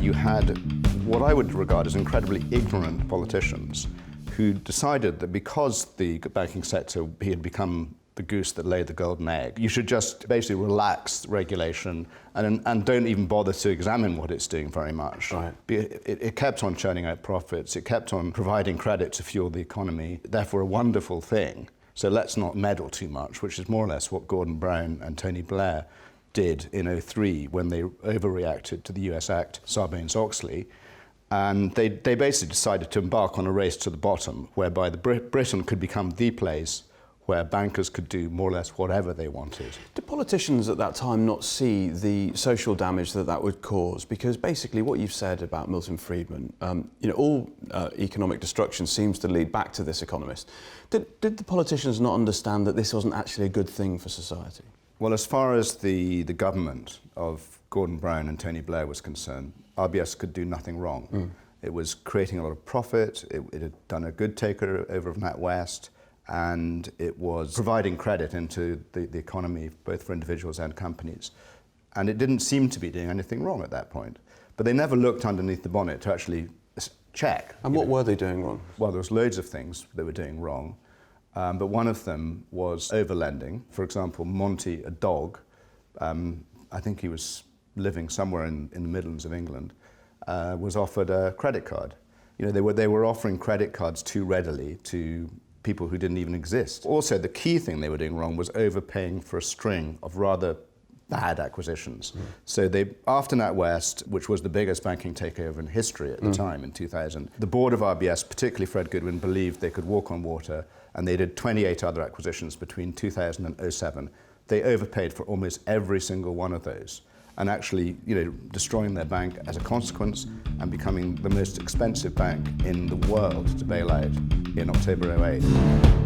you had what I would regard as incredibly ignorant politicians who decided that because the banking sector had become the goose that laid the golden egg, you should just basically relax regulation and don't even bother to examine what it's doing very much. Right. It kept on churning out profits, it kept on providing credit to fuel the economy, therefore a wonderful thing. So let's not meddle too much, which is more or less what Gordon Brown and Tony Blair did in 2003 when they overreacted to the US Act Sarbanes-Oxley. And they basically decided to embark on a race to the bottom, whereby Britain could become the place where bankers could do more or less whatever they wanted. Did politicians at that time not see the social damage that would cause? Because basically what you've said about Milton Friedman, all economic destruction seems to lead back to this economist. Did the politicians not understand that this wasn't actually a good thing for society? Well, as far as the government of Gordon Brown and Tony Blair was concerned, RBS could do nothing wrong. It was creating a lot of profit, it had done a good takeover of NatWest, and it was providing credit into the economy, both for individuals and companies. And it didn't seem to be doing anything wrong at that point. But they never looked underneath the bonnet to actually check. And what were they doing wrong? Well, there was loads of things they were doing wrong. But one of them was overlending. For example, Monty, a dog, I think he was living somewhere in the Midlands of England, was offered a credit card. They were offering credit cards too readily to people who didn't even exist. Also, the key thing they were doing wrong was overpaying for a string of rather bad acquisitions. So after NatWest, which was the biggest banking takeover in history at the time in 2000, the board of RBS, particularly Fred Goodwin, believed they could walk on water, and they did 28 other acquisitions between 2000 and 2007. They overpaid for almost every single one of those, and actually, destroying their bank as a consequence and becoming the most expensive bank in the world to bail out in October 2008.